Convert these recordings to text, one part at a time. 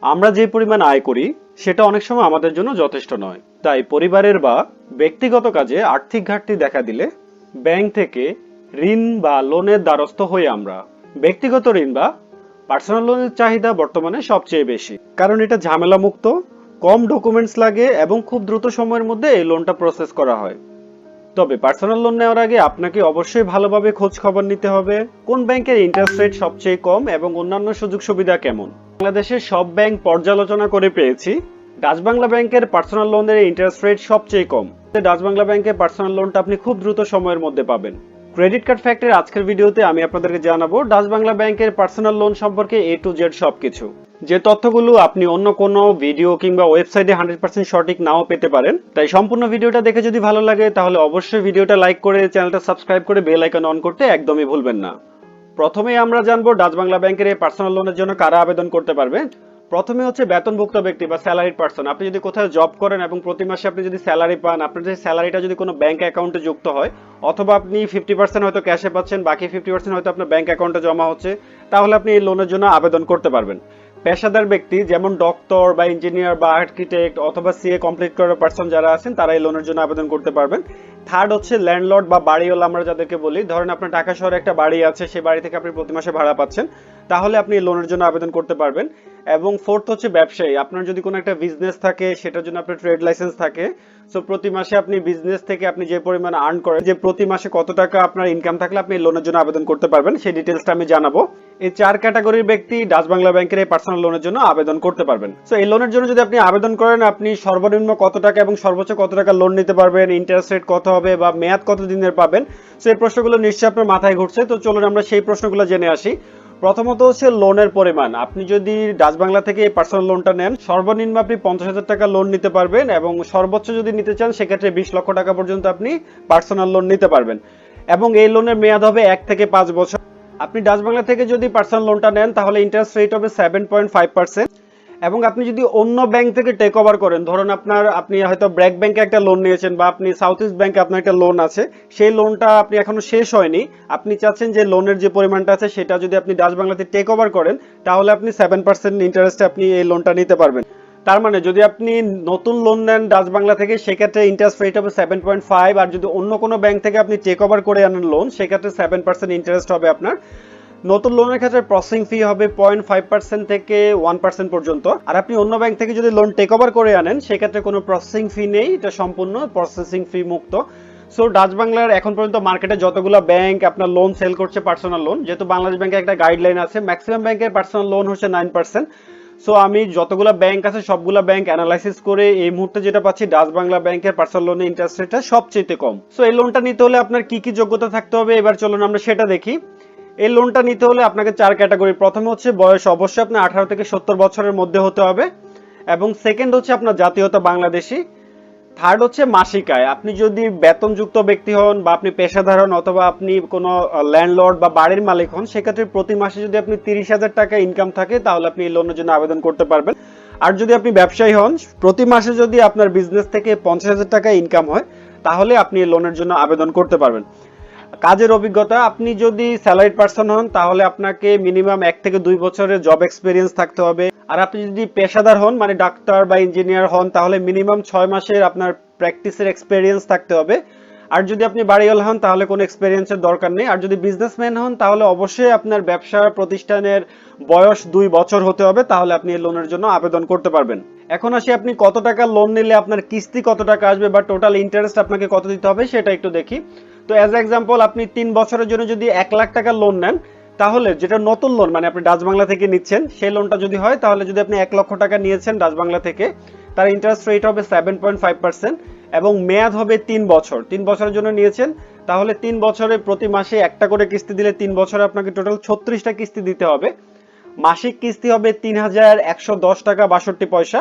আমরা যে পরিমাণ আয় করি সেটা অনেক সময় আমাদের জন্য যথেষ্ট নয়। তাই পরিবারের বা ব্যক্তিগত কাজে আর্থিক ঘাটতি দেখা দিলে ব্যাংক থেকে ঋণ বা লোনের দ্বারস্থ হই আমরা। ব্যক্তিগত ঋণ বা পার্সোনাল লোনের চাহিদা বর্তমানে সবচেয়ে বেশি, কারণ এটা ঝামেলা মুক্ত, কম ডকুমেন্টস লাগে এবং খুব দ্রুত সময়ের মধ্যে এই লোনটা প্রসেস করা হয়। তবে পার্সোনাল লোন নেওয়ার আগে আপনাকে অবশ্যই ভালোভাবে খোঁজ খবর নিতে হবে কোন ব্যাংকের ইন্টারেস্ট রেট সবচেয়ে কম এবং অন্যান্য সুযোগ সুবিধা কেমন। বাংলাদেশের সব ব্যাংক পর্যালোচনা করে পেয়েছি ডাচ বাংলা ব্যাংকের পার্সোনাল লোনের ইন্টারেস্ট রেট সবচেয়ে কম। ডাচ বাংলা ব্যাংকের পার্সোনাল লোনটা আপনি খুব দ্রুত সময়ের মধ্যে পাবেন। ক্রেডিট কার্ড ফ্যাক্টরের আজকের ভিডিওতে আমি আপনাদেরকে জানাবো ডাচ বাংলা ব্যাংকের পার্সোনাল লোন সম্পর্কে A to Z সবকিছু। যে তথ্যগুলো আপনি অন্য কোনো ভিডিও কিংবা ওয়েবসাইটে 100% সঠিক নাও পেতে পারেন। তাই সম্পূর্ণ ভিডিওটা দেখে যদি ভালো লাগে তাহলে অবশ্যই ভিডিওটা লাইক করে চ্যানেলটা সাবস্ক্রাইব করে বেল আইকন অন করতে একদমই ভুলবেন না। প্রথমেই আমরা জানবো ডাচ বাংলা ব্যাংকের এই পার্সোনাল লোনের জন্য কারা আবেদন করতে পারবে। প্রথমে হচ্ছে বেতনভুক্ত ব্যক্তি বা স্যালারিড পারসন। আপনি যদি কোথাও জব করেন এবং প্রতি মাসে আপনি যদি স্যালারি পান, আপনার যে স্যালারিটা যদি কোনো ব্যাংক অ্যাকাউন্টে যুক্ত হয়, অথবা আপনি 50% হয়তো ক্যাশে পাচ্ছেন, বাকি 50% হয়তো আপনার ব্যাংক অ্যাকাউন্টে জমা হচ্ছে, তাহলে আপনি এই লোনের জন্য আবেদন করতে পারবেন। পেশাদার ব্যক্তি যেমন ডক্টর বা ইঞ্জিনিয়ার বা আর্কিটেক্ট অথবা সিএ কমপ্লিট করা পারসন যারা আছেন তারা এই লোনের জন্য আবেদন করতে পারবেন। থার্ড হচ্ছে ল্যান্ডলর্ড বা বাড়িওয়ালা আমরা যাদেরকে বলি। ধরেন আপনার ঢাকা শহরে একটা বাড়ি আছে, সেই বাড়ি থেকে আপনি প্রতি মাসে ভাড়া পাচ্ছেন, তাহলে আপনি এই লোনের জন্য আবেদন করতে পারবেন। এবং ফোর্থ হচ্ছে ব্যবসায়ী। আপনার যদি কোনো একটা বিজনেস থাকে, সেটার জন্য আপনার ট্রেড লাইসেন্স থাকে, সো প্রতি মাসে আপনি বিজনেস থেকে আপনি যে পরিমাণ আর্ন করেন, যে প্রতি মাসে কত টাকা আপনার ইনকাম থাকলে আপনি এই লোনের জন্য আবেদন করতে পারবেন, সেই ডিটেলসটা আমি জানাবো। এই 4 ক্যাটাগরির ব্যক্তি ডাচ বাংলা ব্যাংকের এই পার্সোনাল লোনের জন্য আবেদন করতে পারবেন। সো এই লোনের জন্য যদি আপনি আবেদন করেন, আপনি সর্বনিম্ন কত টাকা এবং সর্বোচ্চ কত টাকা লোন নিতে পারবেন, ইন্টারেস্ট রেট কত হবে বা মেয়াদ কত দিনের পাবেন, সেই প্রশ্নগুলো নিশ্চয়ই আপনার মাথায় ঘুরছে। তো চলুন আমরা সেই প্রশ্নগুলো জেনে আসি। প্রথমত হচ্ছে লোনের পরিমাণ। আপনি যদি ডাচ বাংলা থেকে এই পার্সোনাল লোনটা নেন, সর্বনিম্ন আপনি 50,000 টাকা লোন নিতে পারবেন এবং সর্বোচ্চ যদি নিতে চান সেক্ষেত্রে 20 লক্ষ টাকা পর্যন্ত আপনি পার্সোনাল লোন নিতে পারবেন। এবং এই লোনের মেয়াদ হবে 1 থেকে 5 বছর। আপনি ডাচ বাংলা থেকে যদি পার্সোনাল লোনটা নেন তাহলে ইন্টারেস্ট রেট হবে 7.5%। এবং আপনি যদি অন্য ব্যাংক থেকে টেক ওভার করেন, ধরুন আপনি হয়তো ব্র্যাক ব্যাংকে একটা লোন নিয়েছেন বা আপনি সাউথ ইস্ট ব্যাংকে আপনার একটা লোন আছে, সেই লোনটা আপনি এখনো শেষ হয়নি, আপনি চাচ্ছেন যে লোনের যে পরিমাণটা আছে সেটা যদি আপনি ডাচ বাংলাতে টেক ওভার করেন তাহলে আপনি 7% ইন্টারেস্টে আপনি এই লোনটা নিতে পারবেন। তার মানে যদি আপনি নতুন লোন নেন ডাচ বাংলা থেকে সেক্ষেত্রে ইন্টারেস্ট রেট হবে 7.5, আর যদি অন্য কোনো ব্যাংক থেকে আপনি টেক ওভার করে আনেন লোন সেক্ষেত্রে 7% ইন্টারেস্ট হবে আপনার। নতুন লোনের ক্ষেত্রে প্রসেসিং ফি হবে 0.5% থেকে 1% পর্যন্ত। আর আপনি অন্য ব্যাংক থেকে যদি লোন টেক ওভার করে আনেন সেক্ষেত্রে কোনো প্রসেসিং ফি নেই, এটা সম্পূর্ণ প্রসেসিং ফি মুক্ত। সো ডাচ বাংলার এখন পর্যন্ত মার্কেটে যতগুলো ব্যাংক আপনার লোন সেল করছে পার্সোনাল লোন, যেহেতু বাংলাদেশ ব্যাংকের একটা গাইডলাইন আছে, ম্যাক্সিমাম ব্যাংকের পার্সোনাল লোন হচ্ছে 9%। সো আমি যতগুলো ব্যাংক আছে সবগুলো ব্যাংক অ্যানালাইসিস করে এই মুহূর্তে যেটা পাচ্ছি ডাচ বাংলা ব্যাংকের পার্সোনাল লোনের ইন্টারেস্ট রেটটা সবচেয়ে কম। সো এই লোনটা নিতে হলে আপনার কি কি যোগ্যতা থাকতে হবে এবার চলুন আমরা সেটা দেখি। এই লোনটা নিতে হলে আপনাকে 4 ক্যাটাগরি। প্রথমে হচ্ছে বয়স, অবশ্যই আপনার 18 থেকে 70 বছরের মধ্যে হতে হবে। এবং সেকেন্ড হচ্ছে আপনার জাতীয়তা বাংলাদেশি। থার্ড হচ্ছে মাসিক আয়। আপনি যদি বেতনযুক্ত ব্যক্তি হন বা আপনি পেশাদার হন অথবা আপনি কোনো ল্যান্ডলর্ড বা বাড়ির মালিক হন, সেক্ষেত্রে প্রতি মাসে যদি আপনি 30,000 টাকা ইনকাম থাকে তাহলে আপনি এই লোনের জন্য আবেদন করতে পারবেন। আর যদি আপনি ব্যবসায়ী হন, প্রতি মাসে যদি আপনার বিজনেস থেকে 50,000 টাকা ইনকাম হয় তাহলে আপনি এই লোনের জন্য আবেদন করতে পারবেন। কাজের অভিজ্ঞতা, আপনি যদি স্যালারিড পারসন হন তাহলে আপনাকে মিনিমাম 1 থেকে 2 বছরের জব এক্সপিরিয়েন্স থাকতে হবে। আর আপনি যদি পেশাদার হন মানে ডাক্তার বা ইঞ্জিনিয়ার হন তাহলে মিনিমাম 6 মাসের আপনার প্র্যাকটিসের এক্সপিরিয়েন্স থাকতে হবে। আর যদি আপনি বাড়িওয়ালা হন তাহলে কোনো এক্সপিরিয়েন্সের দরকার নেই। আর যদি বিজনেসম্যান হন তাহলে অবশ্যই আপনার ব্যবসা প্রতিষ্ঠানের বয়স 2 বছর হতে হবে, তাহলে আপনি এই লোনের জন্য আবেদন করতে পারবেন। এখন আসি আপনি কত টাকা লোন নিলে আপনার কিস্তি কত টাকা আসবে বা টোটাল ইন্টারেস্ট আপনাকে কত দিতে হবে সেটা একটু দেখি। তো অ্যাজ এক্সাম্পল আপনি 3 বছরের জন্য যদি 1 লাখ টাকা লোন নেন তাহলে যেটা নতুন লোন মানে আপনি ডাচ বাংলা থেকে নিচ্ছেন সেই লোনটা যদি হয় তাহলে যদি আপনি 1 লক্ষ টাকা নিয়েছেন ডাচ বাংলা থেকে, তার ইন্টারেস্ট রেট হবে 7.5% এবং মেয়াদ হবে 3 বছর। 3 বছরের জন্য নিয়েছেন তাহলে 3 বছরে প্রতি মাসে একটা করে কিস্তি দিলে 3 বছরে আপনাকে টোটাল 36টা কিস্তি দিতে হবে। মাসিক কিস্তি হবে 3,110 টাকা 62 পয়সা।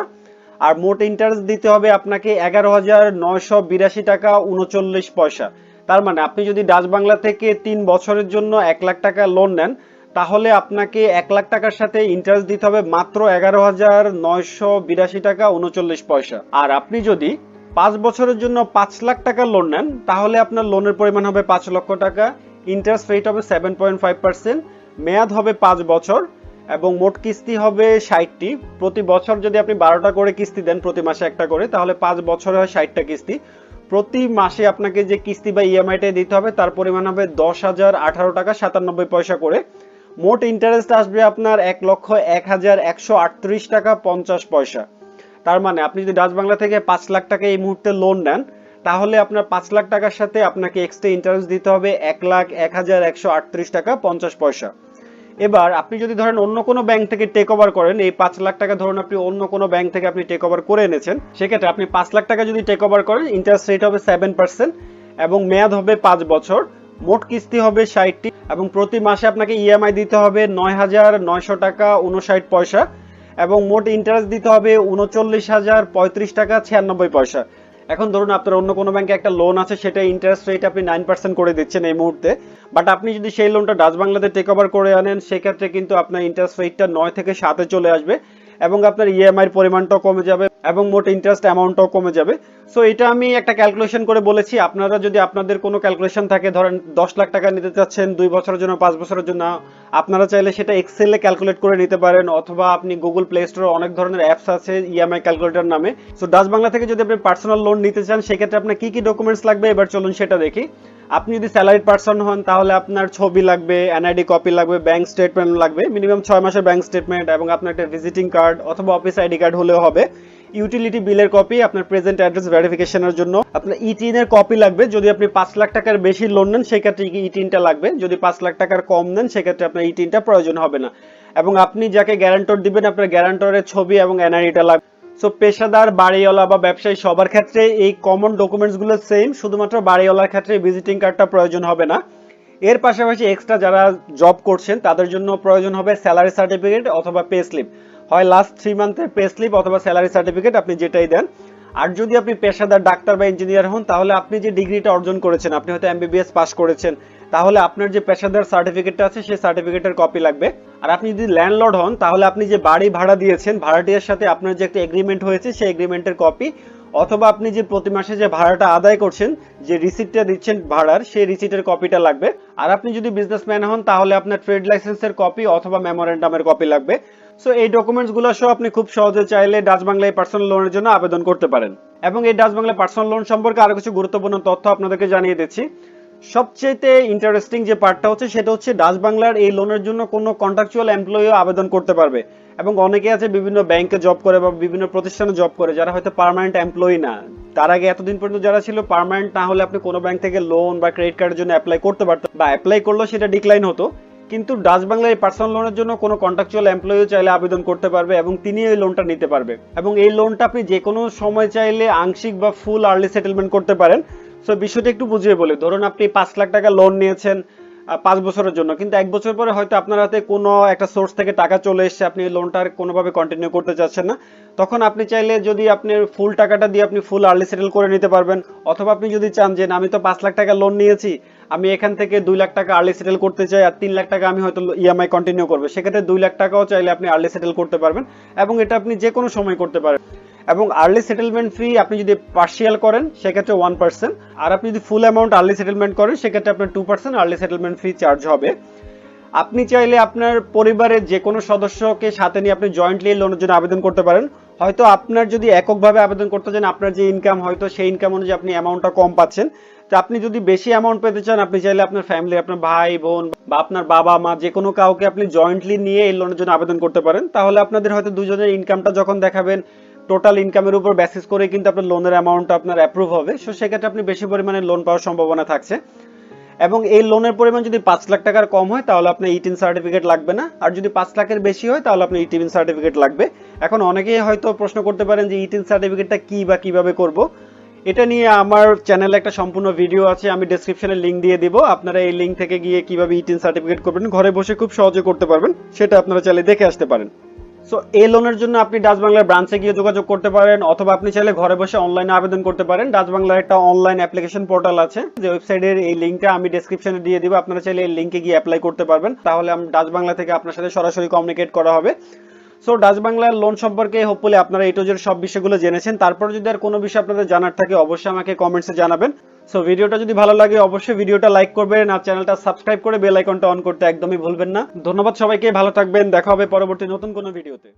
আর মোট ইন্টারেস্ট দিতে হবে আপনাকে 11,982 টাকা 39 পয়সা। তার মানে আপনি যদি ডাচ বাংলা থেকে 3 বছরের জন্য 1 লাখ টাকা লোন নেন তাহলে আপনাকে 1 লাখ টাকার সাথে ইন্টারেস্ট দিতে হবে মাত্র 11,982 টাকা 39 পয়সা। আর আপনি যদি 5 বছরের জন্য 5 লাখ টাকা লোন নেন তাহলে আপনার লোনের পরিমাণ হবে 5 লক্ষ টাকা, ইন্টারেস্ট রেট হবে 7.5%, মেয়াদ হবে 5 বছর এবং মোট কিস্তি হবে 60টি। প্রতি বছর যদি আপনি 12টা করে কিস্তি দেন, প্রতি মাসে একটা করে, তাহলে 5 বছরে হয় 60টা কিস্তি। প্রতি মাসে আপনাকে যে কিস্তি বা ইএমআইটা দিতে হবে তার পরিমাণ হবে 10,018 টাকা 97 পয়সা করে। মোট ইন্টারেস্ট আসবে আপনার 1,01,138 টাকা 50 পয়সা। তার মানে আপনি যদি ডাচ বাংলা থেকে 5 লাখ টাকা এই মুহূর্তে লোন নেন, তাহলে আপনার 5 লাখ টাকার সাথে আপনাকে এক্সট্রা ইন্টারেস্ট দিতে হবে 1,01,138 টাকা 50 পয়সা। এবার আপনি যদি ধরেন অন্য কোনো ব্যাংক থেকে টেক ওভার করেন, এই 5 লাখ টাকা ধরুন আপনি অন্য কোনো ব্যাংক থেকে আপনি টেক ওভার করে এনেছেন, সেক্ষেত্রে আপনি 5 লাখ টাকা যদি টেক ওভার করেন, ইন্টারেস্ট রেট হবে 7% এবং মেয়াদ হবে 5 বছর। মোট কিস্তি হবে 60টি এবং প্রতি মাসে আপনাকে ইএমআই দিতে হবে 9,900 টাকা 59 পয়সা এবং মোট ইন্টারেস্ট দিতে হবে 39,035 টাকা 96 পয়সা। এখন ধরুন আপনার অন্য কোনো ব্যাংকে একটা লোন আছে, সেটা ইন্টারেস্ট রেট আপনি 9% করে দিচ্ছেন এই মুহূর্তে, বাট আপনি যদি সেই লোনটা ডাচ বাংলাতে টেক ওভার করে আনেন, সেক্ষেত্রে কিন্তু আপনার ইন্টারেস্ট রেটটা 9 থেকে 7-এ চলে আসবে এবং আপনার ইএমআই এর পরিমাণটাও কমে যাবে এবং মোট ইন্টারেস্ট অ্যামাউন্টটাও কমে যাবে। সো এটা আমি একটা ক্যালকুলেশন করে বলেছি। আপনারা যদি আপনাদের কোনো ক্যালকুলেশন থাকে, ধরেন 10 লাখ টাকা নিতে চাচ্ছেন 2 বছরের জন্য, 5 বছরের জন্য, আপনারা চাইলে সেটা এক্সেলে ক্যালকুলেট করে নিতে পারেন, অথবা আপনি গুগল প্লে স্টোরে অনেক ধরনের অ্যাপস আছে ইএমআই ক্যালকুলেটর নামে। সো ডাচ বাংলা থেকে যদি আপনি পার্সোনাল লোন নিতে চান, সেক্ষেত্রে আপনার কি কি ডকুমেন্টস লাগবে এবার চলুন সেটা দেখি। আপনি যদি স্যালারিড পার্সন হন, তাহলে আপনার ছবি লাগবে, এনআইডি কপি লাগবে, ব্যাংক স্টেটমেন্ট লাগবে, মিনিমাম 6 মাসের ব্যাংক স্টেটমেন্ট, এবং আপনার একটা ভিজিটিং কার্ড অথবা অফিস আইডি কার্ড হলেও হবে। ইউটিলিটি বিলের কপি, আপনার প্রেজেন্ট অ্যাড্রেস ভেরিফিকেশনের জন্য আপনার ইটিন এর কপি লাগবে। যদি আপনি 5 লাখ টাকার বেশি লোন নেন, সেক্ষেত্রে ইটিনটা লাগবে। যদি 5 লাখ টাকার কম নেন, সেক্ষেত্রে আপনার ইটিনটা প্রয়োজন হবে না। এবং আপনি যাকে গ্যারান্টর দিবেন, আপনার গ্যারান্টরের ছবি এবং এনআইডিটা লাগবে। সো পেশাদার, বাড়িওয়ালা বা ব্যবসায়ী সবার ক্ষেত্রে এই কমন ডকুমেন্টস গুলো সেম, শুধুমাত্র বাড়িওয়ালার ক্ষেত্রে ভিজিটিং কার্ডটা প্রয়োজন হবে না। এর পাশাপাশি এক্সট্রা যারা জব করছেন তাদের জন্য প্রয়োজন হবে স্যালারি সার্টিফিকেট অথবা পে স্লিপ, হয় লাস্ট 3 মান্থের পে স্লিপ অথবা স্যালারি সার্টিফিকেট, আপনি যেটাই দেন। আর যদি আপনি পেশাদার ডাক্তার বা ইঞ্জিনিয়ার হন, তাহলে আপনি যে ডিগ্রিটা অর্জন করেছেন, আপনি হয়তো এমবিবিএস পাস করেছেন, তাহলে আপনার যে পেশাদার সার্টিফিকেটটা আছে সেই সার্টিফিকেটের কপি লাগবে। আর আপনি যদি ল্যান্ডলর্ড হন, তাহলে আপনি যে বাড়ি ভাড়া দিয়েছেন, ভাড়াটিয়ার সাথে আপনার যে একটা এগ্রিমেন্ট হয়েছে সেই এগ্রিমেন্টের কপি, অথবা আপনি যে প্রতি মাসে যে ভাড়াটা আদায় করছেন, যে রিসিটটা দিচ্ছেন ভাড়ার, সেই রিসিটের কপিটা লাগবে। আর আপনি যদি বিজনেসম্যান হন, তাহলে আপনার ট্রেড লাইসেন্সের কপি অথবা মেমোরেন্ডামের কপি লাগবে। সো এই ডকুমেন্টস গুলো সহ আপনি খুব সহজে চাইলে ডাচ বাংলায় পার্সোনাল লোনের জন্য আবেদন করতে পারেন। এবং এই ডাচ বাংলা পার্সোনাল লোন সম্পর্কে আরো কিছু গুরুত্বপূর্ণ তথ্য আপনাদেরকে জানিয়ে দিচ্ছি। সবচেয়ে ইন্টারেস্টিং যে পার্টটা হচ্ছে, সেটা হচ্ছে ডাচ বাংলার এই লোনের জন্য কোনো কন্ট্রাকচুয়াল এমপ্লয়িও আবেদন করতে পারবে। এবং অনেকে আছে বিভিন্ন ব্যাংকে জব করে বা বিভিন্ন প্রতিষ্ঠানে জব করে, যারা হয়তো পার্মানেন্ট এমপ্লয়ি না। তার আগে এতদিন পর্যন্ত যারা ছিল পার্মানেন্ট না হলে আপনি কোনো ব্যাংক থেকে লোন বা ক্রেডিট কার্ডের জন্য অ্যাপ্লাই করতে পারতেন, বা অ্যাপ্লাই করলেও সেটা ডিক্লাইন হতো। কিন্তু ডাচ বাংলার এই পার্সোনাল লোনের জন্য কোনো কন্ট্রাকচুয়াল এমপ্লয়িও চাইলে আবেদন করতে পারবে এবং তিনি এই লোনটা নিতে পারবে। এবং এই লোনটা আপনি যে কোনো সময় চাইলে আংশিক বা ফুল আর্লি সেটেলমেন্ট করতে পারেন। সো বিষয়টা একটু বুঝিয়ে বলি। ধরুন আপনি 5 লাখ টাকা লোন নিয়েছেন 5 বছরের জন্য, কিন্তু 1 বছর পরে হয়তো আপনার হাতে কোনো একটা সোর্স থেকে টাকা চলে এসেছে, আপনি লোনটার কোনোভাবে কন্টিনিউ করতে চাচ্ছেন না, তখন আপনি চাইলে যদি আপনি ফুল টাকাটা দিয়ে আপনি ফুল আর্লি সেটেল করে নিতে পারবেন। অথবা আপনি যদি চান যে আমি তো 5 লাখ টাকা লোন নিয়েছি, আমি এখান থেকে 2 লাখ টাকা আর্লি সেটেল করতে চাই, আর 3 লাখ টাকা আমি হয়তো ইএমআই কন্টিনিউ করবো, সেক্ষেত্রে 2 লাখ টাকাও চাইলে আপনি আর্লি সেটেল করতে পারবেন এবং এটা আপনি যে কোনো সময় করতে পারেন। এবং আর্লি সেটেলমেন্ট ফি আপনি যদি পার্শিয়াল করেন, সেক্ষেত্রে 1%, আর আপনি যদি ফুল অ্যামাউন্ট আর্লি সেটেলমেন্ট করেন, সেক্ষেত্রে আপনার 2% আর্লি সেটেলমেন্ট ফি চার্জ হবে। আপনি চাইলে আপনার পরিবারের যে কোনো সদস্যকে সাথে নিয়ে আপনি জয়েন্টলি লোনের জন্য আবেদন করতে পারেন। হয়তো আপনার যদি এককভাবে আবেদন করতে চান, আপনার যে ইনকাম, হয়তো সেই ইনকাম অনুযায়ী আপনি অ্যামাউন্টটা কম পাচ্ছেন। তো আপনি যদি বেশি অ্যামাউন্ট পেতে চান, আপনি চাইলে আপনার ফ্যামিলি, আপনার ভাই বোন বা আপনার বাবা মা, যে কোনো কাউকে আপনি জয়েন্টলি নিয়ে এই লোনের জন্য আবেদন করতে পারেন। তাহলে আপনাদের হয়তো দুজনের ইনকামটা যখন দেখাবেন, টোটাল ইনকামের উপর বেসিস করে কিন্তু আপনার লোনের অ্যামাউন্টটা আপনার অ্যাপ্রুভ হবে। সো সেক্ষেত্রে আপনি বেশি পরিমাণে লোন পাওয়ার সম্ভাবনা থাকছে। এবং এই লোনের পরিমাণ যদি 5 লাখ টাকার কম হয়, তাহলে আপনার ইটিন সার্টিফিকেট লাগবে না। আর যদি 5 লাখের বেশি হয়, তাহলে আপনার ইটিন সার্টিফিকেট লাগবে। এখন অনেকেই হয়তো প্রশ্ন করতে পারেন যে ইটিন সার্টিফিকেটটা কি বা কিভাবে করব। এটা নিয়ে আমার চ্যানেলে একটা সম্পূর্ণ ভিডিও আছে, আমি ডেসক্রিপশনে লিংক দিয়ে দিব। আপনারা এই লিংক থেকে গিয়ে কিভাবে ইটিন সার্টিফিকেট করবেন ঘরে বসে খুব সহজে করতে পারবেন, সেটা আপনারা চাইলে দেখে আসতে পারেন। সো এই লোনের জন্য আপনি ডাচ বাংলার ব্রাঞ্চে গিয়ে যোগাযোগ করতে পারেন, অথবা আপনি চাইলে ঘরে বসে অনলাইনে আবেদন করতে পারেন। ডাচ বাংলার একটা অনলাইন অ্যাপ্লিকেশন পোর্টাল আছে, যে ওয়েবসাইটের এই লিংকটা আমি ডেসক্রিপশনে দিয়ে দিব। আপনারা চাইলে এই লিংকে গিয়ে অ্যাপ্লাই করতে পারবেন, তাহলে ডাচ বাংলা থেকে আপনার সাথে সরাসরি কমিউনিকেট করা হবে। সো ডাচ বাংলার লোন সম্পর্কে হোপফুলি আপনারা এই টু জেড সব বিষয়গুলো জেনেছেন। তারপর যদি আর কোনো বিষয় আপনাদের জানার থাকে, অবশ্যই আমাকে কমেন্টসে জানাবেন। সো ভিডিওটা যদি ভালো লাগে অবশ্যই ভিডিওটা লাইক করবেন আর চ্যানেলটা সাবস্ক্রাইব করে বেল আইকনটা অন করতে একদমই ভুলবেন না। ধন্যবাদ সবাইকে, ভালো থাকবেন, দেখা হবে পরবর্তী নতুন কোনো ভিডিওতে।